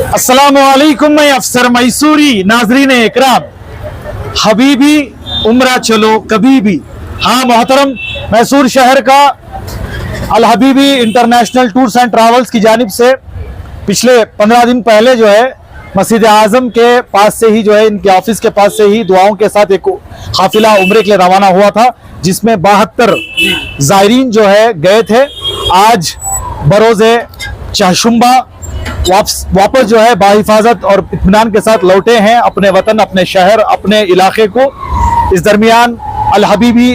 अस्सलामुअलैकुम, मैं अफसर मैसूरी। नाजरीन इकराम, हबीबी उम्रा चलो कभी भी। हाँ मोहतरम, मैसूर शहर का Al Habibi international tours and travels की जानिब से पिछले 15 दिन पहले जो है मस्जिद आज़म के पास से ही जो है इनके ऑफिस के पास से ही दुआओं के साथ एक काफिला उम्रे के लिए रवाना हुआ था, जिसमें 72 ज़ायरीन जो है गए थे। आज बरोज़े चहशुम्बा वापस जो है बाहिफाजत और इत्मीनान के साथ लौटे हैं अपने वतन, अपने शहर, अपने इलाके को। इस दरमियान अल हबीबी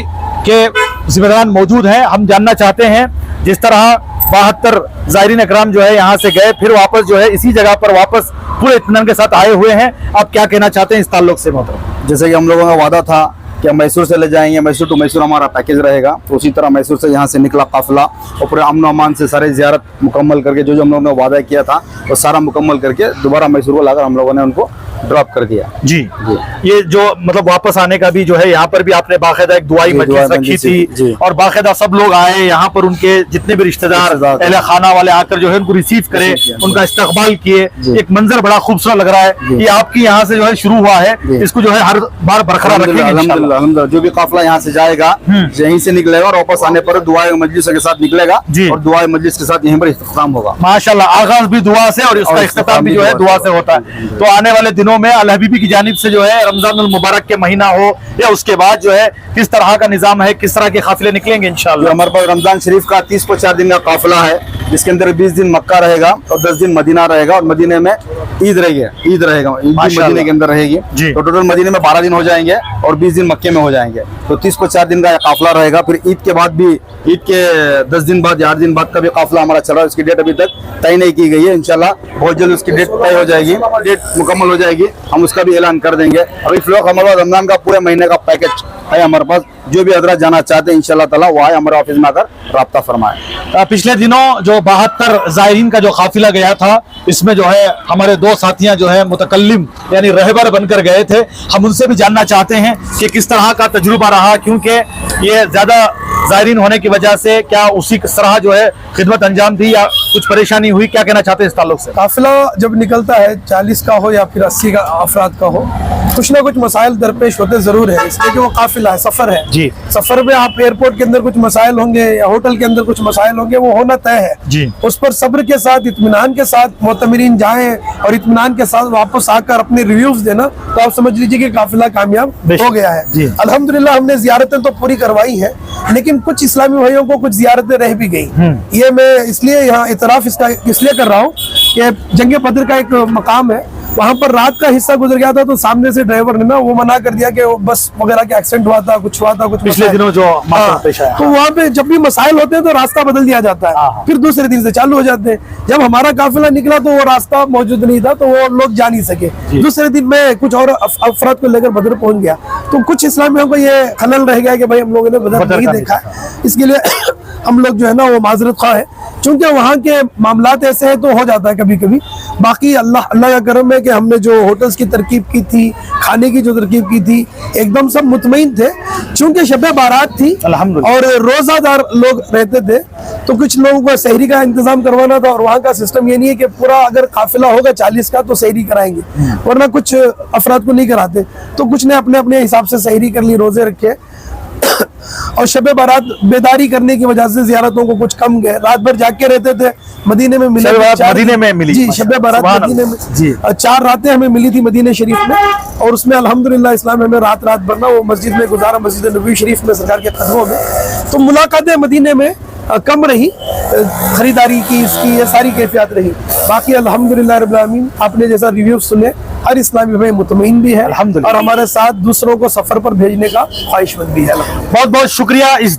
के जिम्मेदारान मौजूद हैं। हम जानना चाहते हैं, जिस तरह 72 ज़ायरीन अकराम जो है यहाँ से गए, फिर वापस जो है इसी जगह पर वापस पूरे इत्मीनान के साथ आए हुए हैं, आप क्या कहना चाहते हैं इस ताल्लुक से मोहतरम? जैसे कि हम लोगों का वादा था कि हम मैसूर से ले जाएंगे, मैसूर टू मैसूर हमारा पैकेज रहेगा, तो उसी तरह मैसूर से यहाँ से निकला काफिला और पूरे अमन अमान से सारे ज़ियारत मुकम्मल करके जो हम लोगों ने वादा किया था वो सारा मुकम्मल करके दोबारा मैसूर को लाकर हम लोगों ने उनको ड्रॉप कर दिया। जी, ये जो मतलब वापस आने का भी जो है यहाँ पर भी आपने बाकायदा एक दुआई मजलिस रखी थी और बाकायदा सब लोग आए यहाँ पर, उनके जितने भी रिश्तेदार अहले खाना वाले आकर जो है उनको रिसीव करे, उनका इस्तकबाल किए। एक मंजर बड़ा खूबसूरत लग रहा है। ये आपकी यहाँ से जो है शुरू हुआ है, इसको जो है हर बार बरकरार रखेंगे अल्हम्दुलिल्लाह। जो भी काफिला यहाँ से जाएगा यहीं से निकलेगा और वापस आने पर दुआई मजलिस के साथ निकलेगा और दुआई मजलिस के साथ यहीं पर इख्तिताम होगा। माशाल्लाह, आगाज भी दुआ से और इसका इख्तिताम भी जो है दुआ से होता है। तो आने वाले दिनों में अल हबीबी की जानिब से जो है रमजान उल मुबारक के महीना हो या उसके बाद जो है किस तरह का निजाम है, किस तरह के काफिले निकलेंगे इंशाअल्लाह? हमारे पास रमजान शरीफ का 30 को 4 दिन का काफिला है, जिसके अंदर 20 दिन मक्का रहेगा और 10 दिन मदीना रहेगा और मदीने में ईद रहेगा। ईद मदीने के अंदर रहेगी, तो टोटल मदीने में 12 दिन हो जाएंगे और 20 दिन मक्के में हो जाएंगे। तो 30 को 4 दिन का काफिला रहेगा। फिर ईद के बाद भी, ईद के 10 दिन बाद या 8 दिन बाद का भी काफिला हमारा चल रहा है। उसकी डेट अभी तक तय नहीं की गई है, इंशाल्लाह बहुत जल्द उसकी डेट तय हो जाएगी, डेट मुकम्मल हो जाएगी, हम उसका भी ऐलान कर देंगे। अभी फिलहाल हमारे पास रमजान का पूरे महीने का पैकेज है हमारे पास। जो भी हजरात जाना चाहते हैं इंशाल्लाह ताला वो आए हमारे ऑफिस में आकर राब्ता फरमाए। पिछले दिनों जो 72 ज़ायरीन का जो काफिला गया था, इसमें जो है हमारे 2 साथियां जो है मुतकल्लिम यानी रहबर बनकर गए थे। हम उनसे भी जानना चाहते हैं कि किस तरह का तजुर्बा रहा, क्योंकि ये ज्यादा ज़ायरीन होने की वजह से क्या उसी तरह जो है खिदमत अंजाम दी या कुछ परेशानी हुई? क्या कहना चाहते हैं इस ताल्लुक से? काफिला जब निकलता है 40 का हो या फिर 80 का अफराद का हो, कुछ ना कुछ मसाइल दरपेश होते जरूर है, इसलिए कि वो काफिला है, सफर है जी। सफर में आप एयरपोर्ट के अंदर कुछ मसाइल होंगे या होटल के अंदर कुछ मसाइल होंगे, वो होना तय है जी। उस पर सब्र के साथ, इत्मीनान के साथ मोतमिरीन जाएं और इत्मीनान के साथ वापस आकर अपने रिव्यूज देना, तो आप समझ लीजिए कि काफिला कामयाब हो गया है। अल्हम्दुलिल्लाह हमने जियारतें तो पूरी करवाई है, लेकिन कुछ इस्लामी भाइयों को कुछ जियारतें रह भी गई। ये मैं इसलिए यहाँ इतराफ इसका इसलिए कर रहा हूँ कि जंगे बदर का एक मकाम है, वहाँ पर रात का हिस्सा गुजर गया था, तो सामने से ड्राइवर ने ना वो मना कर दिया कि बस वगैरह के एक्सीडेंट हुआ था, कुछ पिछले दिनों जो पेश आया। तो वहाँ पे जब भी मसाइल होते हैं तो रास्ता बदल दिया जाता है, फिर दूसरे दिन से चालू हो जाते हैं। जब हमारा काफिला निकला तो वो रास्ता मौजूद नहीं था, तो वो लोग जा नहीं सके। दूसरे दिन में कुछ और अफराद को लेकर बदर पहुंच गया, तो कुछ इस्लामियों को ये खलल रह गया कि भाई हम लोगों ने बदर नहीं देखा। इसके लिए हम लोग जो है ना वो माजरत खा है, चूंकि वहाँ के मामलात ऐसे हैं तो हो जाता है कभी कभी। बाकी अल्लाह का करम है कि हमने जो होटल्स की तरकीब की थी, खाने की जो तरकीब की थी, एकदम सब मुतमईन थे। चूंकि शब बारात थी और रोजादार लोग रहते थे, तो कुछ लोगों को सहरी का इंतजाम करवाना था, और वहाँ का सिस्टम ये नहीं है कि पूरा अगर काफिला होगा 40 का तो सहरी कराएंगे, वरना कुछ अफराद को नहीं कराते। तो कुछ ने अपने अपने हिसाब से सहरी कर ली, रोजे रखे और शब बारात बेदारी करने की वजह से जियारतों को कुछ कम गए। रात भर जाग के रहते थे, मदीने में मिले, मदीने में मिली जी, शब बारात मदीने में जी 4 रातें हमें मिली थी मदीने शरीफ में, और उसमें अल्हम्दुलिल्लाह इस्लाम हमें रात भर ना वो मस्जिद में गुजारा, मस्जिद नबवी शरीफ में सरकार के कदमों में। तो मुलाकातें मदीने में कम रही, खरीदारी की इसकी ये सारी कैफियत रही। बाकी अल्हम्दुलिल्लाह रब्बिल आलमीन, आपने जैसा रिव्यू सुने, हर इस्लामी भाई मुतमईन भी है और हमारे साथ दूसरों को सफर पर भेजने का ख्वाहिशमंद भी है। बहुत बहुत शुक्रिया। इस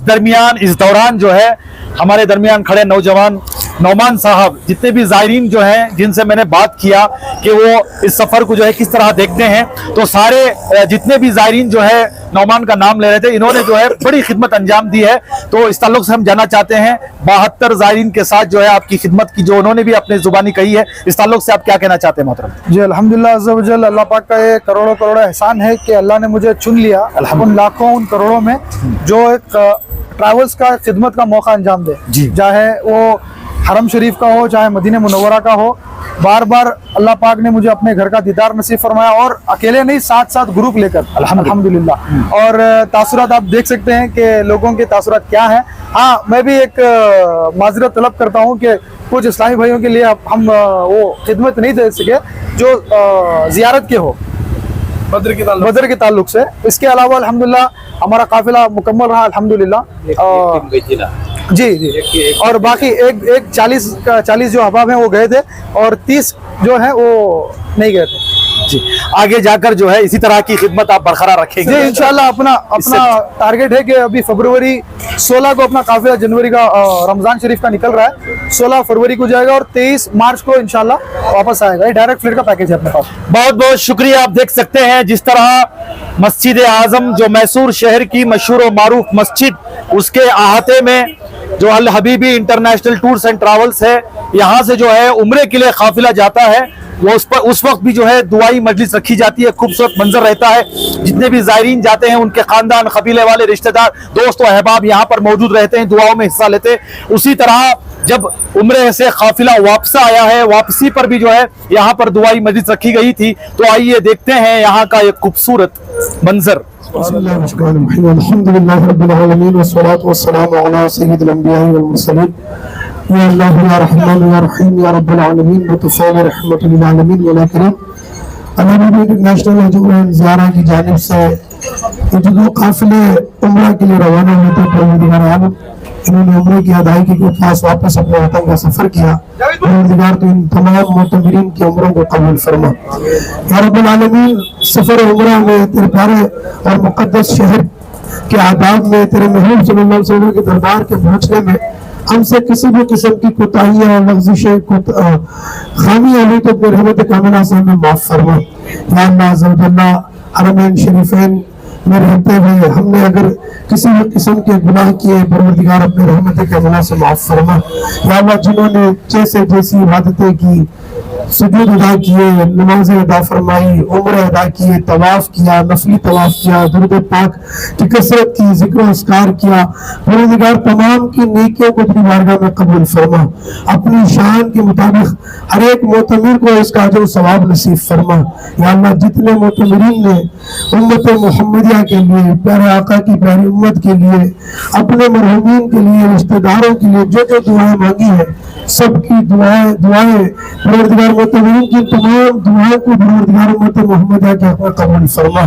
दौरान जो है हमारे दरमियान खड़े नौजवान नौमान साहब, जितने भी ज़ायरीन जो हैं जिनसे मैंने बात किया कि वो इस सफ़र को जो है किस तरह देखते हैं, तो सारे जितने भी ज़ायरीन जो है नौमान का नाम ले रहे थे, इन्होंने जो है बड़ी खिदमत अंजाम दी है। तो इस ताल्लुक से हम जानना चाहते हैं 72 ज़ायरीन के साथ जो है आपकी खिदमत की, जो उन्होंने भी अपने जुबानी कही है, इस ताल्लुक से आप क्या कहना चाहते हैं मोहतरम? जी अल्हम्दुलिल्लाह अज़्ज़ा वजल, अल्लाह पाक का ये करोड़ों करोड़ एहसान है कि अल्लाह ने मुझे चुन लिया उन लाखों उन करोड़ों में जो एक ट्रैवल्स का खिदमत का मौका अंजाम दे, चाहे वो हरम शरीफ का हो चाहे मदीना मुनव्वरा का हो, बार बार अल्लाह पाक ने मुझे अपने घर का दीदार नसीब फरमाया, और अकेले नहीं, साथ साथ ग्रुप लेकर अल्हम्दुलिल्लाह। और तासुरात आप देख सकते हैं कि लोगों के तासुरात क्या है। हाँ, मैं भी एक माजरत तलब करता हूँ कि कुछ इस्लामी भाइयों के लिए हम वो खिदमत नहीं दे सके जो ज़ियारत के हो बदर के ताल्लुक से। इसके अलावा अल्हम्दुलिल्लाह हमारा काफिला मुकम्मल रहा अल्हम्दुलिल्लाह। जी, और बाकी एक 40 जो अहबाब हैं वो गए थे, और 30 जो हैं वो नहीं गए थे। जी, आगे जाकर जो है इसी तरह की खिदमत आप बरकरार रखेंगे जी इंशाल्लाह। अपना टारगेट है कि अभी फरवरी 16 को अपना काफिला जनवरी का रमजान शरीफ का निकल रहा है, 16 फरवरी को जाएगा और 23 मार्च को इंशाल्लाह वापस आएगा। ये डायरेक्ट फ्लाइट का पैकेज है अपने पास। बहुत बहुत शुक्रिया। आप देख सकते हैं जिस तरह मस्जिद आजम जो मैसूर शहर की मशहूर और मारूफ मस्जिद, उसके अहाते में जो Al Habibi international tours and travels है, यहाँ से जो है उम्रे के लिए काफिला जाता है, वो उस वक्त भी जो है दुआई मजलिस रखी जाती है। खूबसूरत मंजर रहता है, जितने भी ज़ायरीन जाते हैं उनके खानदान, कबीले वाले, रिश्तेदार, दोस्त और अहबाब यहाँ पर मौजूद रहते हैं, दुआओं में हिस्सा लेते हैं। उसी तरह जब उम्रे से काफिला वापस आया है, वापसी पर भी जो है यहाँ पर दुआई मजलिस रखी गई थी। तो आइए देखते हैं यहाँ का एक खूबसूरत मंजर। अल्हम्दुलिल्लाह रब्बिल आलमीन वस्सलातु वस्सलामु अला सय्यिदिल अंबिया वल मुरसलीन या अल्लाह या रहमान या रहीम या रब्बिल आलमीन मुतफ़ाल रहमतुल लिल आलमीन वला करीम। अल्लाह इंटरनेशनल हजूर ज़ियारा की जानिब से ये जो दो काफिले उम्रा के लिए रवाना हुए थे, परवरदिगार आलम इन्होंने उम्रे की अदायगी के पास वापस अपने वतन का सफर किया। परवरदिगार तो इन तमाम मुतमिरीन की उम्रों को कबूल फरमा। या रब्बुल आलमीन, सफर उम्रा में तेरे प्यारे और मुक़द्दस शहर के आदाब में, तेरे महबूब सल्लल्लाहु अलैहि वसल्लम के दरबार के पहुंचने में हमसे किसी भी किस्म की कोताहियां और लग़्ज़िशें खामियां हुई तो अपनी रहमत कामिला से हमें माफ फरमा। या अल्लाह अज़्ज़ा व जल्ला, हरमैन शरीफैन में रहते हुए हमने अगर किसी भी किस्म के गुनाह किए, परवरदिगार अपने रहमत कामिला से माफ फरमा। या अल्लाह, जिन्होंने जैसी इबादतें की, सुजूद अदा किए, नमाज़ें अदा फरमाई, उम्र अदा किए, तवाफ किया, नफली तवाफ किया, दुरूद पाक की कसरत की, जिक्र अस्कार किया, परवरदिगार तमाम की नेकियों को अपनी बारगाह में कबूल फरमा। अपनी शान के मुताबिक हर एक मोतमिर को इसका अजर और सवाब नसीब फरमा। या अल्लाह, जितने मोतमिरीन ने उम्मत मुहम्मदिया के लिए, प्यारे आका की प्यारी उम्मत के लिए, अपने मरहूमीन के लिए, रिश्तेदारों के लिए जो जो दुआएं मांगी है, सबकी दुआएं परवरदिगार मोतमिरीन की तमाम दुआओं को परवरदिगार उम्मत मुहम्मदिया के हक़ में कबूल फरमा।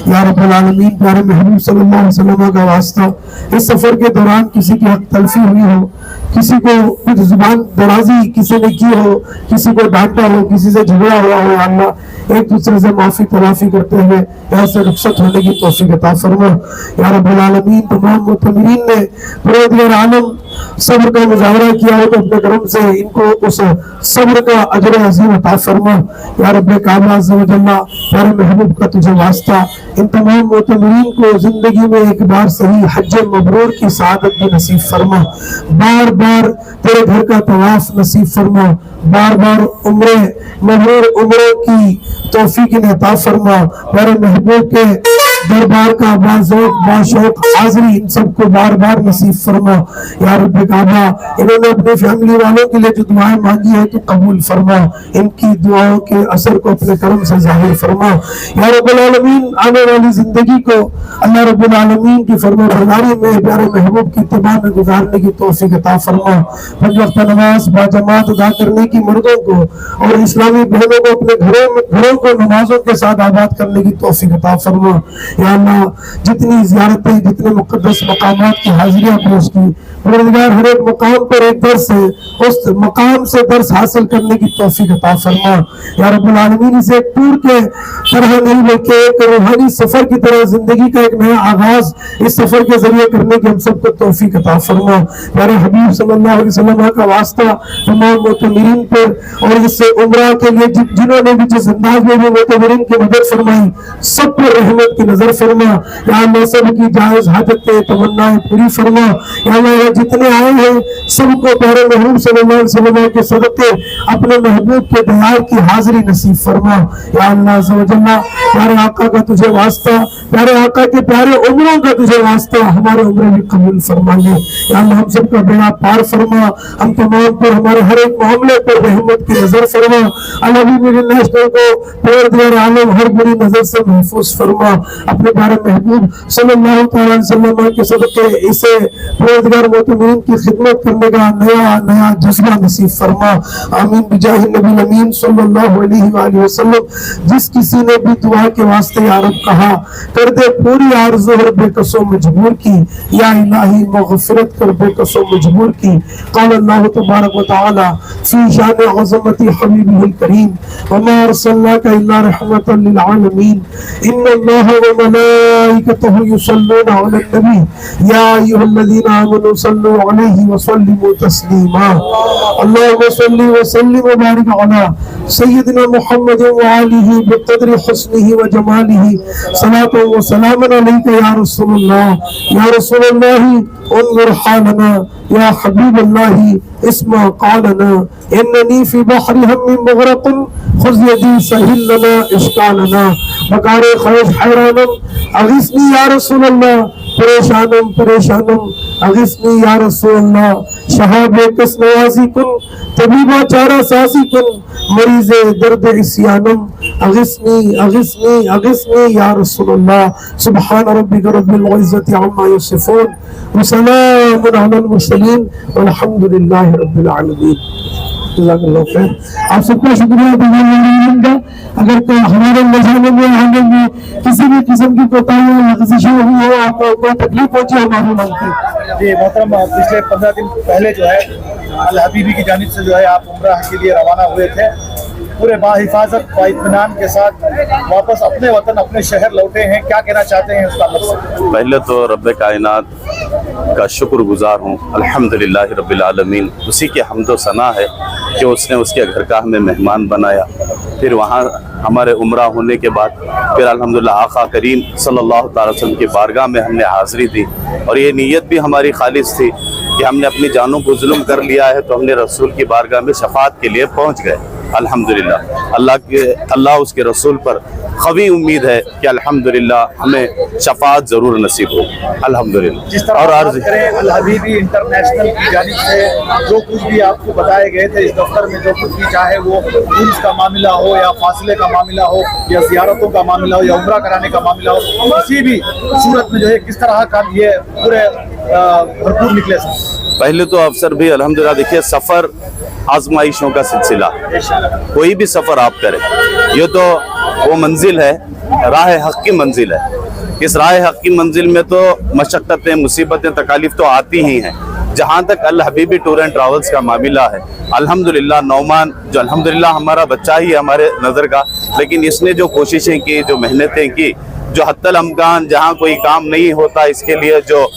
या रब्बुल आलमीन, प्यारे महबूब सल्लल्लाहु अलैहि वसल्लम का वास्ता, इस सफर के दौरान किसी की हक तलफी हुई हो, किसी को कुछ जुबान दराजी किसी ने की हो, किसी को डांटा हो, किसी से झगड़ा हुआ हो, अल्लाह एक दूसरे से माफी तलाफी करते हुए यहाँ से रुखसत होने की तौफीक अता फरमा। या रब्बुल आलमीन, तमाम मुतमिरीन ने परवरदिगार आलम सब्र का मुजाहरा किया हो तो अपने करम से इनको उस सब्र का अजर अज़ीम अता फरमा। या रब्बे काबा अज़्ज़ा व जल्ला, प्यारे महबूब का तुझे वास्ता, इन तमाम मुतमिरीन को जिंदगी में एक बार सही हज मबरूर की सआदत भी नसीब फरमा। बार बार तेरे घर का तवाफ नसीब फरमा, बार बार उम्रे मबरूर उम्रों की तौफीक अता फरमा। प्यारे महबूब के दरबार का बाशौक हाज़िरी इन सबको बार बार नसीब फरमा। या रब्बे काबा, इन्होंने अपने फैमिली वालों के लिए जो दुआएं मांगी है तो कबूल फरमा, इनकी दुआओं के असर को अपने करम से जाहिर फरमा। या रब्बुल आलमीन, आने वाली जिंदगी को अल्लाह रब्बुल आलमीन की फरमाबरदारी में, प्यारे महबूब की इत्तिबा में गुजारने की तौफीक अता फरमा। पांच वक्त नमाज बाजमात अदा करने की मर्दों को और इस्लामी बहनों को अपने घरों को नमाजों के साथ आबाद करने की तौफीक अता फरमा। या अल्लाह, जितनी ज़ियारतें, जितने मुक़द्दस मकामात की हाज़िरियाँ पेश की, परवरदिगार हर एक मकाम पर एक दर्स है, उस मकाम से दर्स हासिल करने की तौफीक अता फरमा। या रब्बुल आलमीन, इसे एक टूर के तरह नहीं बल्कि एक रूहानी सफर की तरह जिंदगी का एक नया आगाज इस सफर के जरिए करने की हम सबको तौफीक अता फरमा। प्यारे हबीब सल्लल्लाहु अलैहि वसल्लम का वास्ता तमाम मुतमिरीन पर और इससे उम्रा के लिए जिन्होंने भी जिस अंदाज में भी मुतमिरीन की मदद फरमाई, सब पर रहमत की नजर मंजूर फरमा। या अल्लाह सबकी जायज हाजतें तमन्नाएं पूरी फरमा। या अल्लाह जितने आए हैं सबको प्यारे महबूब सल्लल्लाहु अलैहि वसल्लम के सदक़े अपने महबूब के दीदार की हाजिरी नसीब फरमा। या अल्लाह अज़्ज़ व जल्ला प्यारे आका का तुझे वास्ता, प्यारे आका के प्यारे उम्रों का तुझे वास्ता, हमारे उम्रें भी कबूल फरमा ले। या अल्लाह हम सबका बेड़ा पार फरमा, हम तमाम पर हमारे हर एक मामले पर रहमत की नजर फरमा। अल्लाह भी मेरे नेशनल को परवरदिगार आलम हर बुरी नजर से महफूज फरमा। अपने प्यारे महबूब सल्लल्लाहु अलैहि वसल्लम के सदक़े इसे परवरदिगार मोहतमीन की खिदमत करने का नया जज्बा नसीब फरमा। आमीन बिजाहि नबी अमीन सल्लल्लाहु अलैहि वसल्लम। जिस किसी ने भी दुआ के वास्ते या रब कहा, कर दे पूरी आरज़ू और बेकसों मजबूर की। या इलाही मग़फ़िरत कर बेकसों मजबूर की। क़ाल अल्लाह तबारक व तआला फ़ी शान अज़मति हबीबिहिल करीम वमा अरसलनाका इल्ला रहमतन लिल आलमीन इन्नल्लाहा व मलाइकतहु युसल्लूना अलन नबी या अय्युहल्लज़ीना आमनू सल्लू अलैहि व सल्लिमू तस्लीमा। अल्लाहुम्मा सल्लि व सल्लिम व बारिक अला सय्यिदिना मुहम्मद व आलिहि बिक़द्रि हुस्निहि व जमालिहि सलातु व सलामन अलैका या रसूलल्लाह। या रसूलल्लाह उन्ज़ुर हालना या हबीबल्लाह इस्मा क़ालना इन्ननी फ़ी बहरि हम्मिन मुग़रक़ुन ख़ुज़ यदी सहिल लना इश्कालना मकारे ख़ौफ़ हैरानम अग़िस्नी या रसूलल्लाह परेशानम परेशानम अग़िस्नी या रसूलल्लाह शहाबे कस नवाज़ी कुन तबीबा चारा सासी कुन मरीज़े दर्द इस्यानम अग़िस्नी अग़िस्नी अग़िस्नी या रसूलल्लाह। सुब्हान रब्बिका रब्बिल इज़्ज़ति अम्मा यसिफ़ून व सलामुन अलल मुरसलीन वल्हम्दुलिल्लाहि रब्बिल आलमीन। जज़ाकल्लाहु खैर। आप सबका शुक्रिया का। अगर कोई हमारे मजहब में हमें किसी भी किस्म की कोताही या लग़ज़िश हुई हो, आपको कोई तकलीफ पहुंची, हमारी मांगते हैं। जी मोहतरम, पिछले 15 दिन पहले जो है अल हबीबी की जानिब से जो है आप उम्रा के लिए रवाना हुए थे। पूरे बाहिफाजत व इत्मीनान के साथ वापस अपने वतन अपने शहर लौटे हैं, क्या कहना चाहते हैं उसका मकसद? पहले तो रब्बे कायनात का शुक्रगुजार हूँ, अल्हम्दुलिल्लाह रब्बिल आलमीन। उसी के हम्दो सना है कि उसने उसके घर का हमें मेहमान बनाया। फिर वहाँ हमारे उम्रा होने के बाद फिर अल्हम्दुलिल्लाह आका करीम सल्लल्लाहु अलैहि वसल्लम की बारगाह में हमने हाज़िरी दी। और ये नीयत भी हमारी खालिस थी कि हमने अपनी जानों को जुल्म कर लिया है तो हमने रसूल की बारगाह में शफाअत के लिए पहुँच गए। अल्हम्दुलिल्लाह अल्लाह उसके रसूल पर ख़वी उम्मीद है कि अल्हम्दुलिल्लाह हमें शफाअत ज़रूर नसीब हो अल्हम्दुलिल्लाह। जिस तरह और अर्ज़ करें अल हबीबी इंटरनेशनल की जानिब से जो कुछ भी आपको बताए गए थे इस दफ्तर में, जो कुछ भी चाहे वो टूरिस्ट का मामला हो या फासले का मामला हो या ज़ियारतों का मामला हो या उम्रा कराने का मामला हो, किसी भी सूरत में जो है किस तरह का ये पूरे भरपूर निकले सर? पहले तो अफसर भी अल्हम्दुलिल्लाह देखिए, सफ़र आजमाइशों का सिलसिला, कोई भी सफ़र आप करें, ये तो वो मंजिल है, राह हक़ की मंजिल है। इस राह हक़ की मंजिल में तो मशक्क़तें, मुसीबतें, तकालीफ तो आती ही हैं। जहाँ तक अल हबीबी टूर एंड ट्रैवल्स का मामला है, अल्हम्दुलिल्लाह नौमान जो अल्हम्दुलिल्लाह हमारा बच्चा ही है हमारे नज़र का, लेकिन इसने जो कोशिशें की, जो मेहनतें की, जो हत्तल अमकान जहाँ कोई काम नहीं होता इसके लिए जो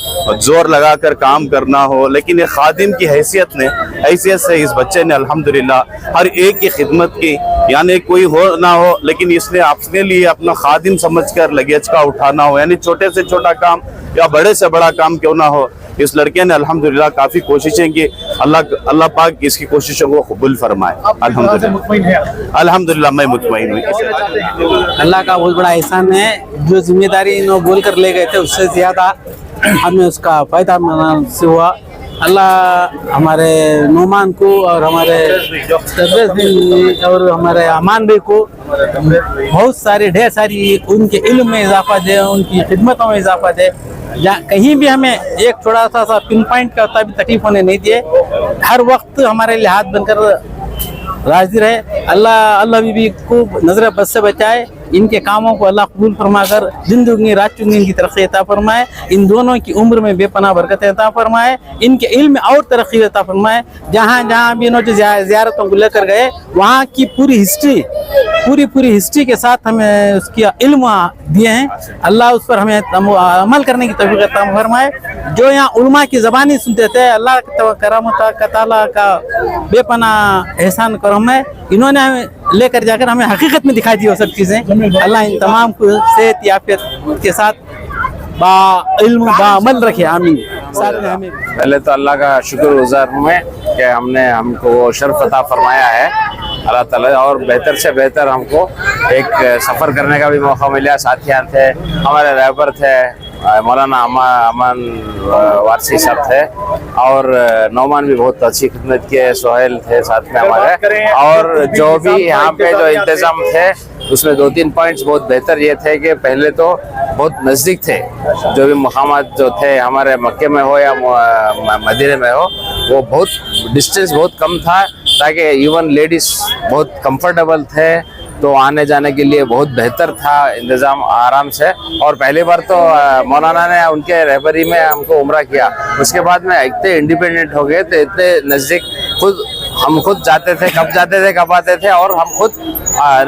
जोर लगाकर काम करना हो, लेकिन ये खादिम की हैसियत से इस बच्चे ने अल्हम्दुलिल्लाह हर एक की खिदमत की। यानी कोई हो ना हो, लेकिन इसने अपने लिए अपना खादिम समझकर लगेज का उठाना हो, यानी छोटे से छोटा काम या बड़े से बड़ा काम क्यों ना हो, इस लड़के ने अल्हम्दुलिल्लाह काफ़ी कोशिशें की। अल्लाह पाक इसकी कोशिशों को कबूल फरमाए। अल्हम्दुलिल्लाह मैं मुतमईन हूँ। अल्लाह का बहुत बड़ा एहसान है, जो जिम्मेदारी इन्होंने बोल कर ले गए थे उससे ज़्यादा हमें उसका फ़ायदा से हुआ। अल्लाह हमारे नोमान को और हमारे तबरेज़ और हमारे अमान भाई को बहुत सारे ढेर सारी उनके इल्म में इजाफा दे, उनकी खिदमतों में इजाफा दे। कहीं भी हमें एक थोड़ा सा पिन पॉइंट का भी तकलीफ होने नहीं दिए, हर वक्त हमारे लिए हाथ बनकर हाजिर है। अल्लाह बीबी को नजर बद से बचाए, इनके कामों को अल्लाह कबूल फरमाकर दिन दुगनी रात चुगनी की तरक्की अता फरमाए, इन दोनों की उम्र में बेपनाह बरकत अता फरमाए, इनके इल्म में और तरक्की अता फरमाए। जहाँ जहाँ भी इन्होंने ज़ियारतों को लेकर गए वहाँ की पूरी हिस्ट्री के साथ हमें उसकी इल्म दिए हैं। अल्लाह उस पर हमें अमल करने की तौफीक अता फरमाए। जो यहाँ उलमा की ज़बानी सुनते थे, अल्लाह करामत का ताला का बेपनाह एहसान करम है। इन्होंने लेकर जाकर हमें हकीकत में दिखाई दी वो सब चीज़ें। अल्लाह इन तमाम को सेहत याफियत के साथ इल्म बाअमल रखे, आमीन। साथ में हमें पहले तो अल्लाह का शुक्रगुजार हूँ मैं कि हमको वो शर्फ अता फरमाया है अल्लाह ताला, और बेहतर से बेहतर हमको एक सफ़र करने का भी मौका मिला। साथियाँ थे, हमारे रहबर थे, मौलाना अमन वारसी साहब थे, और नौमान भी बहुत अच्छी खिदमत किए, सोहेल थे साथ में हमारे, और जो भी यहाँ पे जो इंतज़ाम थे उसमें 2-3 पॉइंट्स बहुत बेहतर ये थे कि पहले तो बहुत नज़दीक थे, जो भी मकामात जो थे हमारे मक्के में हो या मदीने में हो, वो बहुत डिस्टेंस बहुत कम था, ताकि इवन लेडीज़ बहुत कंफर्टेबल थे, तो आने जाने के लिए बहुत बेहतर था इंतज़ाम आराम से। और पहली बार तो मौलाना ने उनके रहबरी में हमको उम्रा किया, उसके बाद में इतने इंडिपेंडेंट हो गए, तो इतने नज़दीक हम खुद जाते थे, कब जाते थे कब आते थे, और हम खुद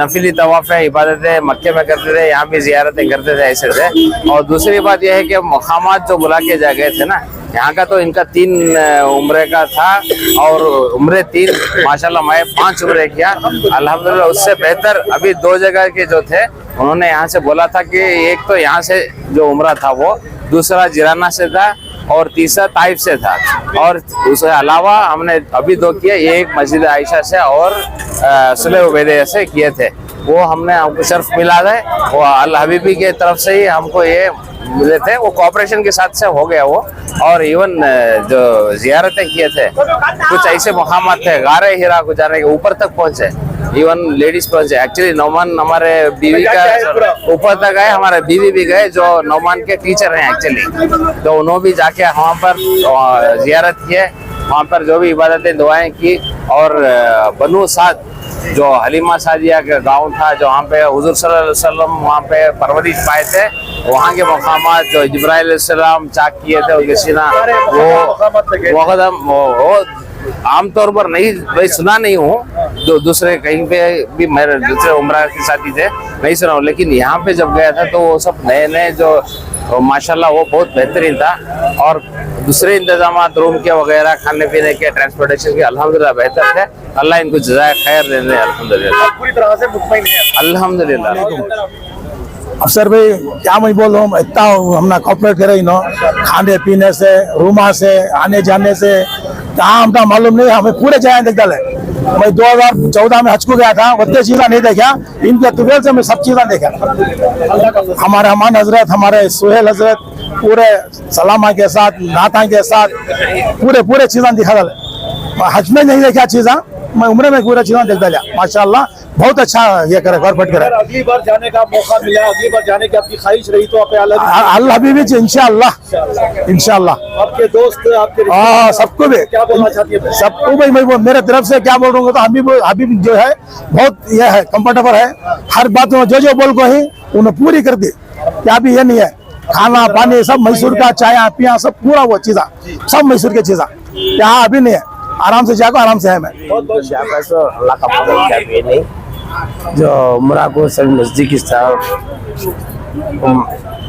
नफिली तवाफ़ इबादतें मक्के में करते थे, यहाँ भी ज़ियारतें करते थे, ऐसे थे। और दूसरी बात यह है कि मकामात जो बुला के जा गए थे ना, यहाँ का तो इनका 3 उम्रे का था, और उम्रे 3 माशाल्लाह मैं 5 उम्रे किया अल्हम्दुलिल्लाह। उससे बेहतर अभी 2 जगह के जो थे उन्होंने यहाँ से बोला था कि एक तो यहाँ से जो उम्रा था वो, दूसरा जिराना से था, और तीसरा ताइफ से था, और उसके अलावा हमने अभी 2 किए, एक मस्जिद आयशा से और सुलह उबैदा से किए थे। वो हमको शर्फ मिला है, वो अल हबीबी के तरफ से ही हमको ये मिले थे, वो कोऑपरेशन के साथ से हो गया वो। और इवन जो जियारतें किए थे, कुछ ऐसे मकामात थे गारे हिरा गुजारने के ऊपर तक पहुंचे, इवन लेडीज पहुंचे। एक्चुअली नौमान हमारे बीवी का ऊपर तक गए, हमारे बीवी भी गए जो नौमान के टीचर हैं एक्चुअली, तो उन्होंने भी जाके वहाँ पर जियारत किए, वहाँ पर जो भी इबादतें दुआएं की। और बनु साद जो हलीमा सादिया का गांव था, जो वहाँ पे हुजूर सल्लल्लाहु अलैहि वसल्लम वहाँ पे परवरिश पाए थे, वहाँ के मकामात जो जिब्राइल अलैहिस्सलाम चाक किए थे उनके सीना, वो आमतौर पर नहीं भाई सुना नहीं हूँ, जो दूसरे कहीं पे भी मेरे दूसरे उम्रा के साथी थे नहीं सुना हूँ, लेकिन यहाँ पे जब गया था तो वो सब नए नए जो माशाल्लाह वो बहुत बेहतरीन था। और दूसरे इंतजामात रूम के वगैरह, खाने पीने के, ट्रांसपोर्टेशन के अल्हम्दुलिल्लाह बेहतर थे। अल्लाह इनको जज़ाए खैर देने अल्हम्दुलिल्लाह, पूरी तरह से मुतमईन है अल्हम्दुलिल्लाह। अफसर भाई क्या मैं बोल रहा हूँ, इतना हमने कॉपरेट करे नो, खाने पीने से, रूमा से, आने जाने से, कहाँ हमका मालूम नहीं, हमें पूरे जगह देखता है। मैं 2014 में हज को गया था, उतने चीज़ें नहीं देखा, इनके तुबेल से मैं सब चीज़ें देखा। हमारे अमान हजरत, हमारे सुहेल हजरत पूरे सलामा के साथ, नाता के साथ पूरे चीज़ें दिखा था। हज में नहीं देखा चीज़ें, मैं उम्र में पूरा चीज़ें देखता गया। माशाल्लाह बहुत अच्छा ये करे, गौरफट करे। अगली बार जाने का मौका मिला, अगली बार जाने की आपकी ख्वाहिश रही तो आप अल्लाह भी इंशाअल्लाह आपके दोस्त, आपके सबको भी क्या बोलना चाहती है? सबको भाई मैं मेरे तरफ से क्या बोल रहा हूँ, तो हबीब जो है बहुत ये है, कंफर्टेबल है, हर बात में जो बोल को ही उन्हें पूरी कर दी। क्या भी ये नहीं है, खाना पानी सब मैसूर का, चाय पिया सब पूरा वो चीज़ा सब मैसूर की चीज़ा यहाँ अभी नहीं है। आराम से जाको, आराम से है। मैं अल्लाह का फजल क्या भी नहीं, जो उम्रा को सब नजदीक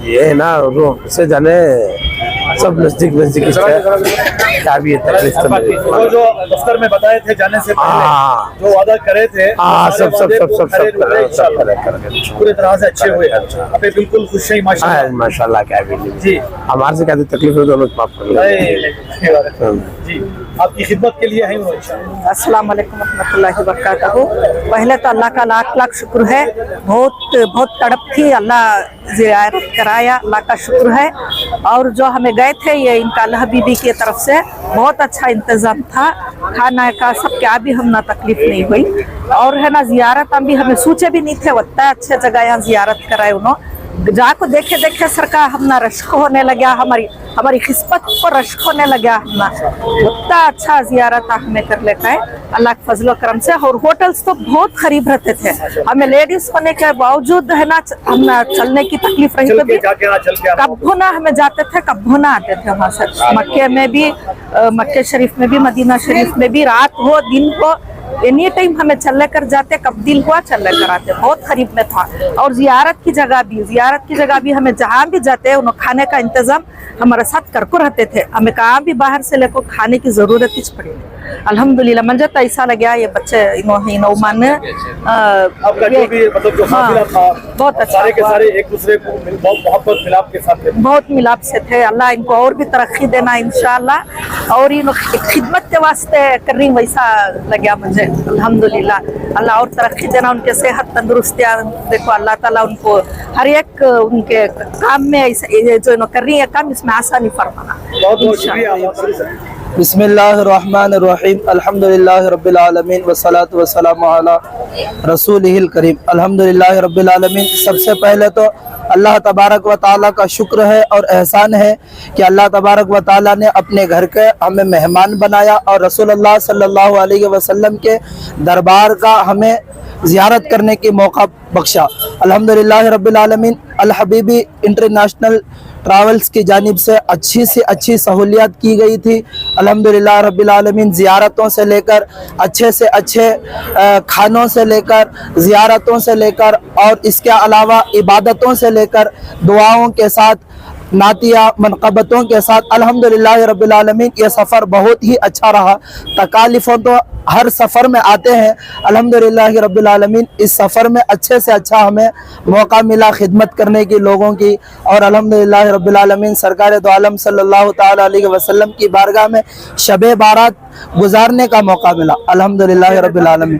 ये है ना, से जाने सब नजदीक क्या भी तकलीफ जो दफ्तर में बताए थे जाने से पहले जो वादा करे थे, सब पूरी तरह से अच्छे हुए, बिल्कुल खुश है माशाल्लाह। क्या भी नहीं जी, हमारे से क्या तकलीफ है दोनों माफ कर जी, आपकी खिदमत के लिए है। अस्सलाम वालेकुम रहमतुल्लाहि व बरकातहू। पहले तो अल्लाह का लाख लाख शुक्र है, बहुत तड़प थी, अल्लाह ज़ियारत कराया, अल्लाह का शुक्र है। और जो हमें गए थे ये इनका अल हबीबी की तरफ से बहुत अच्छा इंतज़ाम था, खाना का सब क्या भी हम ना तकलीफ नहीं हुई। और है ना ज़ियारत हम भी हमें सोचे भी नहीं थे, उतना अच्छे जगह यहाँ ज़ियारत कराए उन्होंने। जाको देखे देखे सरकार हमना रश्क होने लगा, हमारी किस्मत पर रश्क होने लगा, हमना उतना अच्छा ज़ियारत हमें कर लेता है अल्लाह के फजलो करम से। और होटल्स तो बहुत करीब रहते थे, हमें लेडीज होने के बावजूद है ना हमना चलने की तकलीफ रही, तो भी कब्बो ना हमें जाते थे, कब्बो ना आते थे वहाँ से। मक्के में भी, मक्के शरीफ में भी, मदीना शरीफ में भी, रात हो दिन हो एनी टाइम हमें चल कर जाते, कब दिल हुआ चल कर आते, बहुत करीब में था। और जियारत की जगह भी हमें जहाँ भी जाते उन्होंने खाने का इंतजाम हमारे साथ करको रहते थे, हमें कहाँ भी बाहर से लेकर खाने की जरूरत ही पड़ी। अल्हम्दुलिल्लाह मुझे तो ऐसा लगा ये बच्चे नौमान आपका जो भी मतलब जो काफिला था बहुत अच्छा सारे के हुआ। सारे एक दूसरे को बहुत मोहब्बत मिलाप के साथ थे। बहुत मिलाप से थे। अल्लाह इनको और भी तरक्की देना इंशाअल्लाह, और इन खिदमत के वास्ते कर रही वैसा लगा मुझे। अल्हम्दुलिल्लाह अल्लाह और तरक्की देना, उनके सेहत तंदुरुस्तियाँ देखो अल्लाह ताला उनको हर एक उनके काम में ये जो इन्हों कर रही है काम इसमें आसानी फरमाना। बहुत बहुत शुक्रिया मोहतरम साहब। बिस्मिल्लाहिर्रहमानिर्रहीम अल्हम्दुलिल्लाहि रब्बिल आलमीन वस्सलातु वस्सलामु अला रसूलिहिल करीम। अल्हम्दुलिल्लाहि रब्बिल आलमीन। सबसे पहले तो अल्लाह तबारक व ताला का शुक्र है और एहसान है कि अल्लाह तबारक व ताला ने अपने घर के हमें मेहमान बनाया और रसूलुल्लाह सल्लल्लाहु अलैहि वसल्लम के दरबार का हमें ज़ियारत करने की मौका बख्शा। अल्हम्दुलिल्लाह रब्बिल आलमीन। अल हबीबी इंटरनेशनल ट्रैवल्स की जानिब से अच्छी सहूलियत की गई थी। अल्हम्दुलिल्लाह रब्बिल आलमीन। ज़ियारतों से लेकर अच्छे से अच्छे खानों से लेकर ज़ियारतों से लेकर और इसके अलावा इबादतों से लेकर दुआओं के साथ नातिया मनक़बतों के साथ अल्हम्दुलिल्लाह रब्बिल आलमीन ये सफ़र बहुत ही अच्छा रहा। तकालिफ़ों तो हर सफ़र में आते हैं, अल्हम्दुलिल्लाह रब्बिल आलमीन इस सफ़र में अच्छे से अच्छा हमें मौका मिला खिदमत करने की लोगों की, और अल्हम्दुलिल्लाह रब्बिल आलमीन सरकार दो आलम सल्लल्लाहु ताला अलैहि वसल्लम की बारगाह में शब बारात गुजारने का मौका मिला। अल्हम्दुलिल्लाह रब्बिल आलमीन।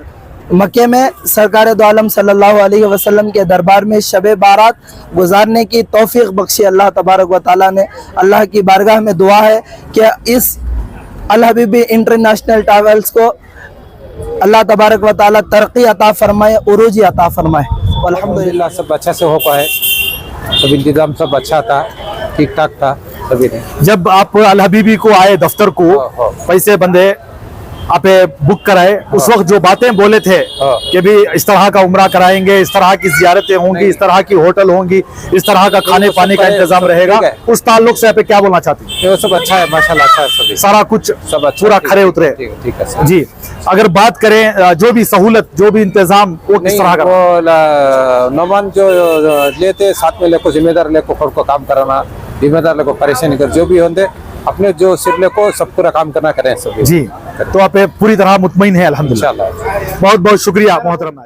मक्के में सरकार दो आलम सल्लल्लाहु अलैहि वसल्लम के दरबार में शब बारात गुजारने की तौफीक बख्शी अल्लाह तबारक व ताला ने। अल्लाह की बारगाह में दुआ है कि इस अल हबीबी इंटरनेशनल ट्रैवल्स को अल्लाह तबारक व ताला तरक्की अता फरमाए, उरूजी अता फरमाए। अल्हम्दुलिल्लाह सब अच्छा से हो पाए, सब इंतजाम सब अच्छा था, ठीक ठाक था सभी ने। जब आप अल हबीबी को आए दफ्तर को पैसे बंदे आप बुक कराए, उस वक्त जो बातें बोले थे कि भी इस तरह का उम्रा कराएंगे, इस तरह की जियारतें होंगी, इस तरह की होटल होंगी, इस तरह का खाने पानी का इंतजाम रहेगा, उस ताल्लुक से आप क्या बोलना चाहते हैं? वो सब अच्छा है माशाल्लाह, अच्छा है सभी, सारा कुछ सब अच्छा, पूरा खरे उतरे। ठीक है सर। जी अगर बात करें जो भी सहूलत जो भी इंतजाम वो किस तरह का? वो नौमान जो लेते साथ में लेको जिम्मेदार लेको खुद को काम कराना, जिम्मेदार लेको परेशानी कर जो भी होंगे अपने जो सिर को सब पूरा काम करना करें सभी। जी तो आप पूरी तरह मुतमईन है अल्हम्दुलिल्लाह। इंशाल्लाह। बहुत बहुत शुक्रिया मोहतरम।